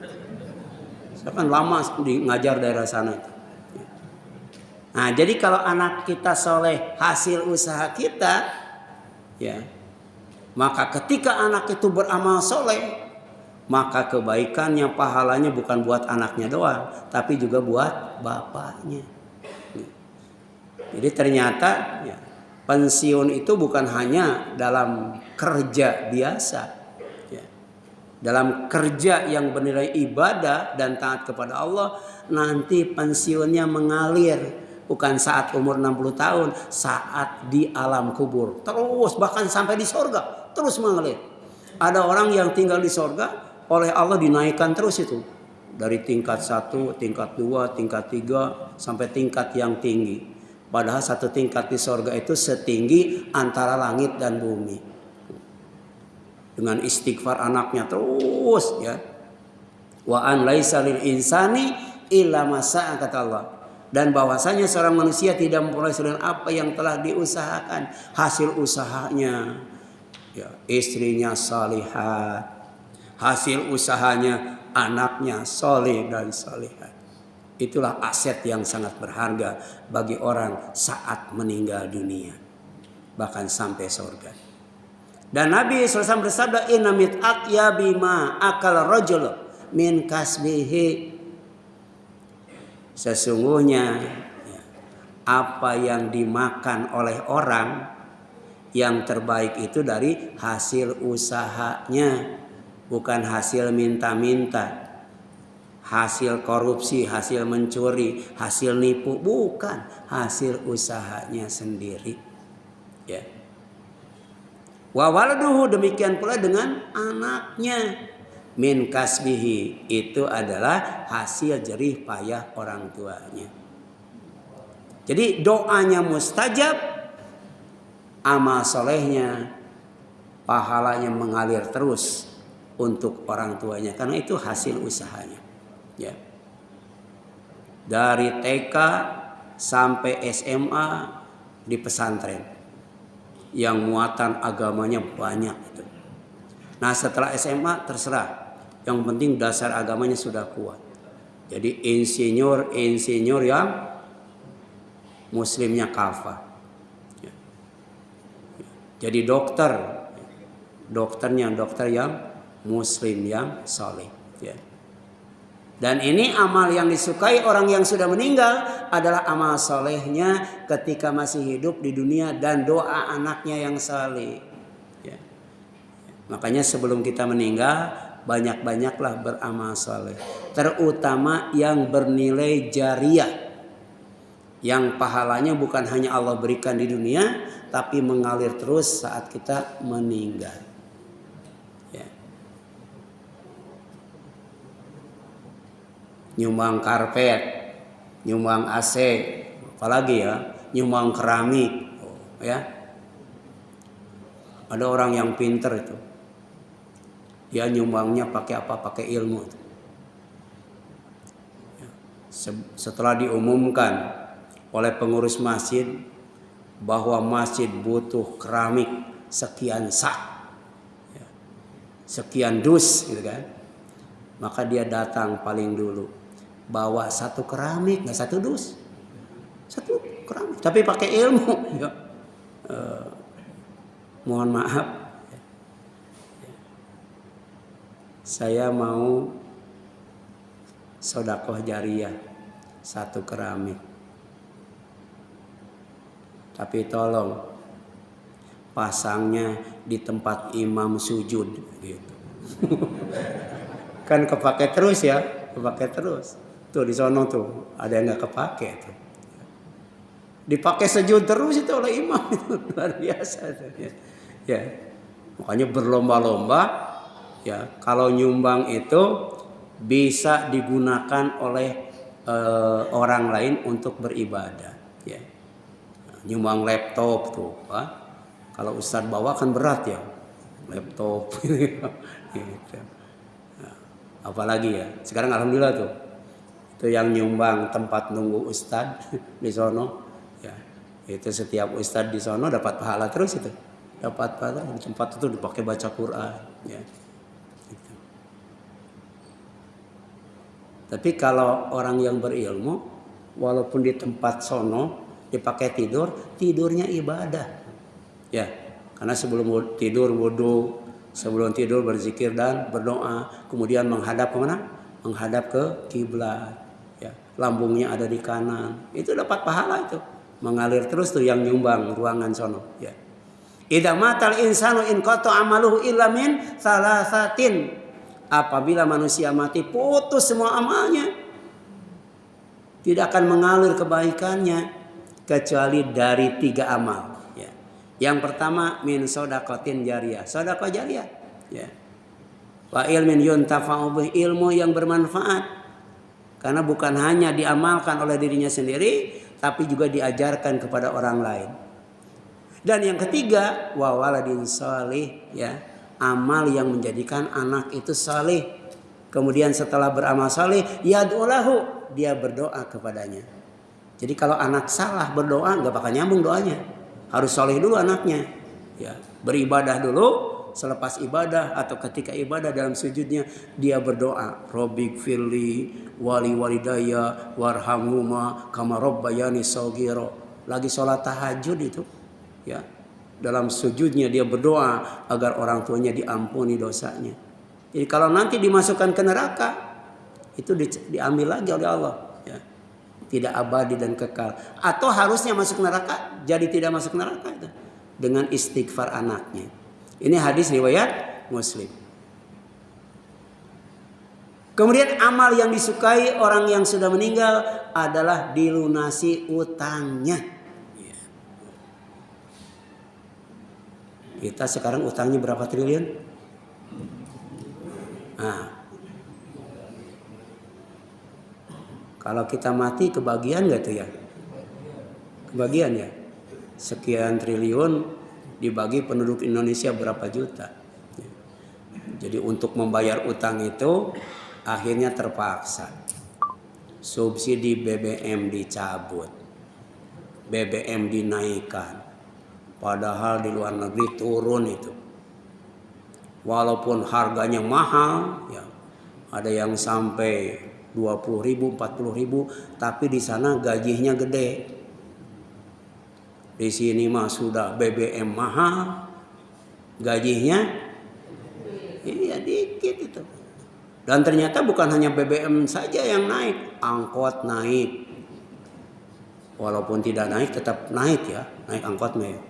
Speaker 1: Saya kan lama ngajar daerah sana itu. Nah, jadi kalau anak kita soleh hasil usaha kita, ya, maka ketika anak itu beramal soleh, maka kebaikannya, pahalanya bukan buat anaknya doang, tapi juga buat bapaknya. Jadi ternyata ya, pensiun itu bukan hanya dalam kerja biasa, ya. Dalam kerja yang bernilai ibadah dan taat kepada Allah, nanti pensiunnya mengalir. Bukan saat umur 60 tahun, saat di alam kubur. Terus bahkan sampai di sorga, terus mengalir. Ada orang yang tinggal di sorga, oleh Allah dinaikkan terus itu. Dari tingkat 1, tingkat 2, tingkat 3, sampai tingkat yang tinggi. Padahal satu tingkat di sorga itu setinggi antara langit dan bumi. Dengan istighfar anaknya terus ya. Wa an laisa lil insani illa ma sa'a kata Allah. Dan bahwasanya seorang manusia tidak memperoleh selain apa yang telah diusahakan. Hasil usahanya ya, istrinya salihah, hasil usahanya anaknya soleh dan salihah. Itulah aset yang sangat berharga bagi orang saat meninggal dunia, bahkan sampai surga. Dan Nabi SAW bersabda, inna mit aqyabi ma akal rajul min kasbihi. Sesungguhnya apa yang dimakan oleh orang yang terbaik itu dari hasil usahanya, bukan hasil minta-minta, hasil korupsi, hasil mencuri, hasil nipu, bukan, hasil usahanya sendiri. Ya. Wa waladuhu, demikian pula dengan anaknya. Min kasbihi, itu adalah hasil jerih payah orang tuanya. Jadi doanya mustajab, amal solehnya, pahalanya mengalir terus untuk orang tuanya, karena itu hasil usahanya. Ya. Dari TK sampai SMA di pesantren yang muatan agamanya banyak itu. Nah setelah SMA terserah, yang penting dasar agamanya sudah kuat. Jadi insinyur yang muslimnya kafah. Jadi dokternya dokter yang muslim yang saleh. Dan ini amal yang disukai orang yang sudah meninggal adalah amal solehnya ketika masih hidup di dunia dan doa anaknya yang saleh. Makanya sebelum kita meninggal, banyak-banyaklah beramal saleh, terutama yang bernilai jariyah, yang pahalanya bukan hanya Allah berikan di dunia, tapi mengalir terus saat kita meninggal. Ya. Nyumbang karpet, nyumbang AC, apalagi ya, nyumbang keramik, ya. Ada orang yang pinter itu. Dia nyumbangnya pakai apa? Pakai ilmu. Setelah diumumkan oleh pengurus masjid bahwa masjid butuh keramik sekian sak, sekian dus, gitu kan? Maka dia datang paling dulu, bawa satu keramik, nggak satu dus, satu keramik, tapi pakai ilmu. Mohon maaf. Saya mau sedekah jariyah satu keramik. Tapi tolong pasangnya di tempat imam sujud gitu. Kan kepake terus ya, kepake terus. Tuh di sono tuh ada yang nggak kepake tuh. Dipakai sujud terus itu oleh imam, itu luar biasa tuh, ya. Ya. Makanya berlomba-lomba. Ya, kalau nyumbang itu bisa digunakan oleh orang lain untuk beribadah. Ya. Nyumbang laptop tuh, Pak. Kalau Ustadz bawa kan berat ya, laptop. Gitu. Nah, apalagi ya, sekarang alhamdulillah tuh, itu yang nyumbang tempat nunggu Ustadz di sono. Ya, itu setiap Ustadz di sono dapat pahala terus itu. dapat pahala. Di tempat itu dipakai baca Quran, ya. Gitu. Tapi kalau orang yang berilmu, walaupun di tempat sono dipakai tidur, tidurnya ibadah, ya. Karena sebelum tidur wudu, sebelum tidur berzikir dan berdoa, kemudian menghadap kemana? Menghadap ke kiblat, ya. Lambungnya ada di kanan, itu dapat pahala itu. Mengalir terus tuh yang nyumbang ruangan sono, ya. Idza matal insanu in qata amaluhu illa min salasatin. Apabila manusia mati, putus semua amalnya. Tidak akan mengalir kebaikannya kecuali dari 3 amal, ya. Yang pertama min shadaqatin jariyah, sedekah jariyah, ya. Wa ilmin yuntafa'u bih, ilmu yang bermanfaat. Karena bukan hanya diamalkan oleh dirinya sendiri, tapi juga diajarkan kepada orang lain. Dan yang ketiga, wa waladin shalih, ya. Amal yang menjadikan anak itu saleh. Kemudian setelah beramal saleh, yad'ulahu, dia berdoa kepadanya. Jadi kalau anak salah berdoa, nggak bakal nyambung doanya. Harus saleh dulu anaknya, ya. Beribadah dulu, selepas ibadah atau ketika ibadah dalam sujudnya dia berdoa, Robbik firli wali walidaya warhamhuma kama rabbayani shaghira. Lagi sholat tahajud itu, ya. Dalam sujudnya dia berdoa agar orang tuanya diampuni dosanya. Jadi kalau nanti dimasukkan ke neraka, itu diambil lagi oleh Allah, ya. Tidak abadi dan kekal. Atau harusnya masuk neraka, jadi tidak masuk neraka itu dengan istighfar anaknya. Ini hadis riwayat Muslim. Kemudian amal yang disukai orang yang sudah meninggal adalah dilunasi utangnya. Kita sekarang utangnya berapa triliun? Nah, kalau kita mati kebagian nggak tuh ya? Kebagian ya. Sekian triliun dibagi penduduk Indonesia berapa juta. Jadi untuk membayar utang itu akhirnya terpaksa. Subsidi BBM dicabut, BBM dinaikkan. Padahal di luar negeri turun itu. Walaupun harganya mahal, ya, ada yang sampai 20.000, 40.000, tapi di sana gajinya gede. Di sini mah sudah BBM mahal, gajinya iya dikit itu. Dan ternyata bukan hanya BBM saja yang naik, angkot naik. Walaupun tidak naik tetap naik ya, naik angkot mah ya.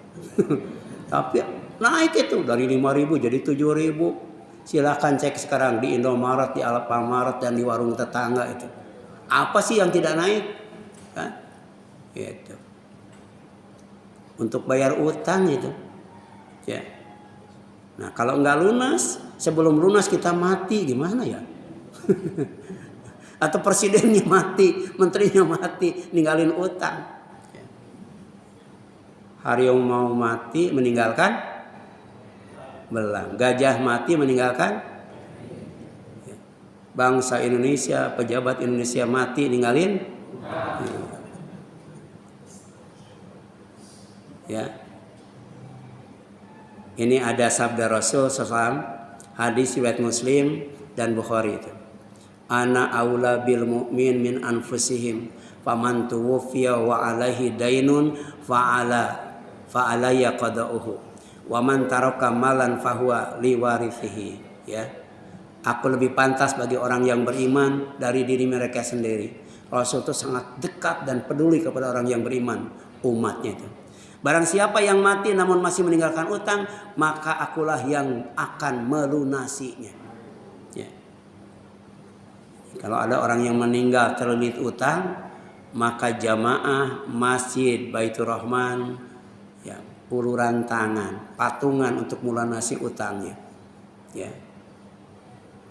Speaker 1: Tapi naik itu dari 5.000 jadi 7.000. Silahkan cek sekarang di Indomaret, di Alfamart dan di warung tetangga itu. Apa sih yang tidak naik? Kan? Gitu. Untuk bayar utang itu. Ya. Nah, kalau nggak lunas, sebelum lunas kita mati gimana ya? Atau presidennya mati, menterinya mati, ninggalin utang. Harimau mati meninggalkan belang, gajah mati meninggalkan, bangsa Indonesia, pejabat Indonesia mati ninggalin, ya. Ini ada sabda Rasul SAW, hadis riwayat Muslim dan Bukhari itu. Ana aula bil mu'min min anfusihim, faman tuwfiya wa alaihi dainun fa'alayya qada'uhu wa man taraka malan fahuwa liwarithihi, ya. Aku lebih pantas bagi orang yang beriman dari diri mereka sendiri. Rasul itu sangat dekat dan peduli kepada orang yang beriman, umatnya itu. Barang siapa yang mati namun masih meninggalkan utang, maka akulah yang akan melunasinya, ya. Kalau ada orang yang meninggal terlilit utang, maka jamaah masjid Baitur Rahman, ya, uluran tangan, patungan untuk melunasi utangnya, ya.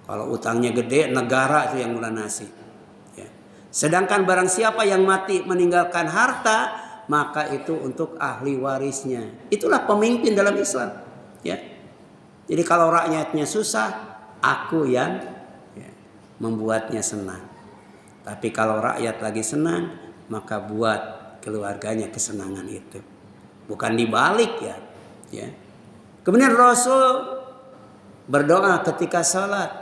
Speaker 1: Kalau utangnya gede, negara itu yang melunasi, ya. Sedangkan barang siapa yang mati meninggalkan harta, maka itu untuk ahli warisnya. Itulah pemimpin dalam Islam, ya. Jadi kalau rakyatnya susah, aku yang, ya, membuatnya senang. Tapi kalau rakyat lagi senang, maka buat keluarganya kesenangan itu. Bukan dibalik, ya. Ya. Kemudian Rasul berdoa ketika salat.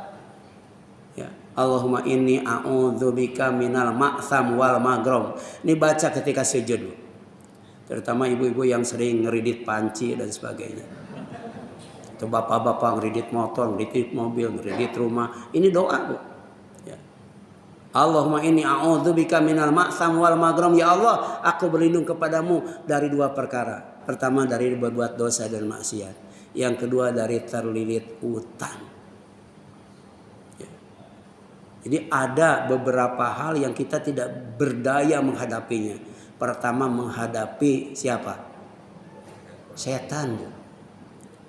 Speaker 1: Ya, Allahumma inni a'udzubika minal ma'tham wal magrom. Ini baca ketika sujud. Terutama ibu-ibu yang sering ngeridit panci dan sebagainya. Atau bapak-bapak ngeridit motor, ngeridit mobil, ngeridit rumah. Ini doa, Bu. Ya. Allahumma inni a'udzubika minal ma'tham wal magrom. Ya Allah, aku berlindung kepadamu dari dua perkara. Pertama dari berbuat dosa dan maksiat. Yang kedua dari terlilit utang. Ya. Jadi ada beberapa hal yang kita tidak berdaya menghadapinya. Pertama menghadapi siapa? Setan.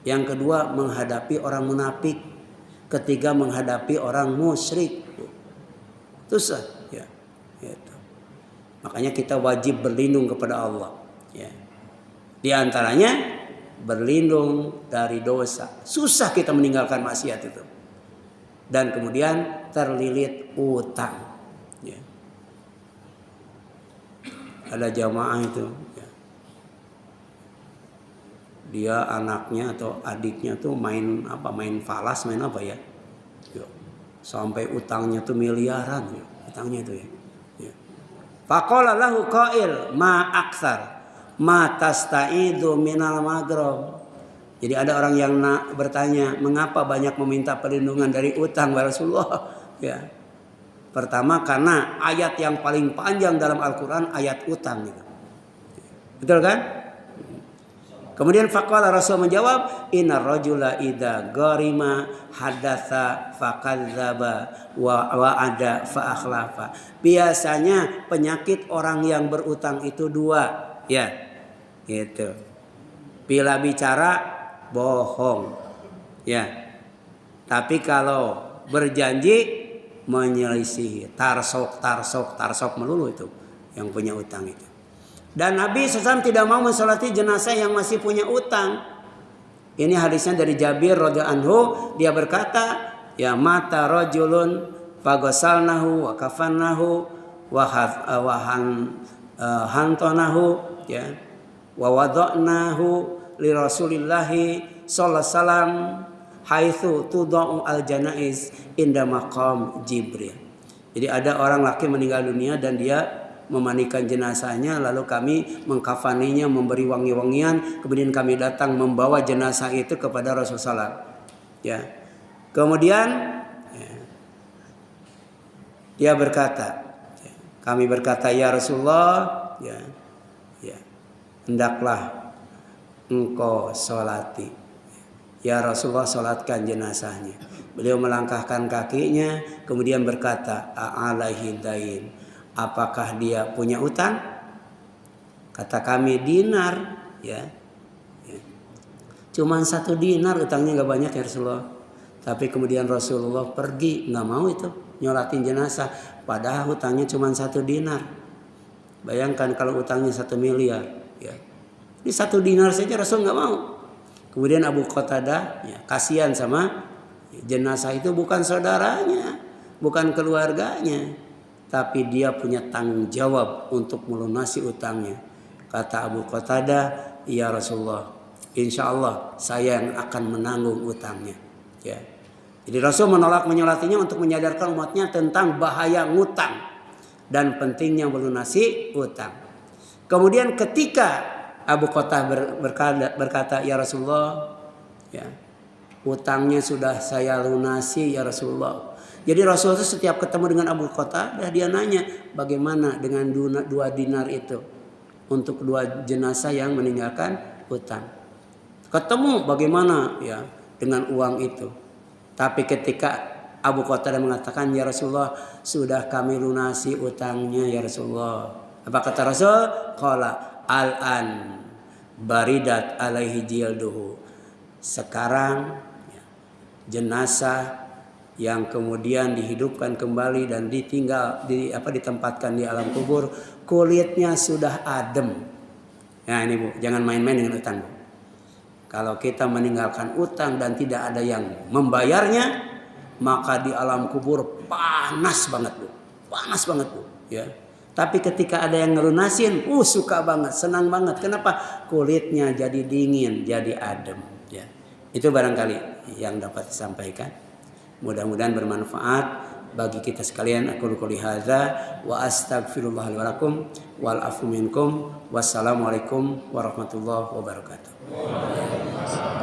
Speaker 1: Yang kedua menghadapi orang munafik. Ketiga menghadapi orang musyrik. Susah. Ya. Gitu. Makanya kita wajib berlindung kepada Allah. Ya. Di antaranya berlindung dari dosa. Susah kita meninggalkan maksiat itu. Dan kemudian terlilit utang. Ya. Ada jamaah itu. Ya. Dia anaknya atau adiknya tuh main falas, main apa ya. Ya. Sampai utangnya tuh miliaran. Ya. Utangnya itu ya. Ya. Faqala lahu qail ma aktsar ma tasta'idu minal maghrib. Jadi ada orang yang bertanya, mengapa banyak meminta perlindungan dari utang ya Rasulullah? Ya. Pertama karena ayat yang paling panjang dalam Al-Qur'an ayat utang gitu. Betul kan? Kemudian faqala Rasul menjawab, innar rajula idza gharima hadatsa fakadzdzaba wa wa'ada fa akhlafa. Biasanya penyakit orang yang berutang itu dua, ya. Gitu. Bila bicara bohong. Ya. Tapi kalau berjanji menyelisihi, tarsok melulu itu yang punya utang itu. Dan Nabi SAW tidak mau mensolati jenazah yang masih punya utang. Ini hadisnya dari Jabir radhiyallahu anhu, dia berkata, ya mata rajulun faghasalnahu wa kafannahu wa hantanahu, ya. Wa wada'nahu li Rasulillahi sallallahu alaihi wasallam haitsu tudau al janaiz inda maqam Jibril. Jadi ada orang laki meninggal dunia dan dia memandikan jenazahnya, lalu kami mengkafaninya, memberi wangi-wangian, kemudian kami datang membawa jenazah itu kepada Rasulullah. Ya. Kemudian ya, dia berkata, ya, kami berkata ya Rasulullah, ya, hendaklah engkau sholati. Ya Rasulullah, sholatkan jenazahnya. Beliau melangkahkan kakinya, kemudian berkata, a'alaihi dain. Apakah dia punya utang? Kata kami dinar, ya. Cuman 1 dinar utangnya nggak banyak ya Rasulullah. Tapi kemudian Rasulullah pergi, nggak mau itu nyolatin jenazah. Padahal utangnya cuma 1 dinar. Bayangkan kalau utangnya 1 miliar, ya. Ini 1 dinar saja Rasul nggak mau. Kemudian Abu Qatadah, ya, kasihan sama jenazah itu, bukan saudaranya, bukan keluarganya, tapi dia punya tanggung jawab untuk melunasi utangnya. Kata Abu Qatadah, ya Rasulullah, insya Allah saya yang akan menanggung utangnya. Ya. Jadi Rasul menolak menyolatinya untuk menyadarkan umatnya tentang bahaya ngutang dan pentingnya melunasi utang. Kemudian ketika Abu Qatadah berkata, ya Rasulullah, ya, utangnya sudah saya lunasi ya Rasulullah. Jadi Rasul itu setiap ketemu dengan Abu Qatadah, dia nanya bagaimana dengan 2 dinar itu untuk 2 jenazah yang meninggalkan utang. Ketemu bagaimana ya dengan uang itu. Tapi ketika Abu Qatadah mengatakan, ya Rasulullah, sudah kami lunasi utangnya ya Rasulullah. Apa kata Rasul? Qala al-an baridat alaihi jilduhu. Sekarang ya, jenazah yang kemudian dihidupkan kembali dan ditempatkan di alam kubur, kulitnya sudah adem. Nah ini Bu, jangan main-main dengan utang, Bu. Kalau kita meninggalkan utang dan tidak ada yang membayarnya, maka di alam kubur panas banget, Bu. Panas banget, Bu, ya. Tapi ketika ada yang ngelunasin, suka banget, senang banget. Kenapa? Kulitnya jadi dingin, jadi adem. Ya. Itu barangkali yang dapat disampaikan. Mudah-mudahan bermanfaat bagi kita sekalian. Aku qouli hadza wa astaghfirullah li wa lakum wal afu minkum. Wassalamualaikum warahmatullahi wabarakatuh.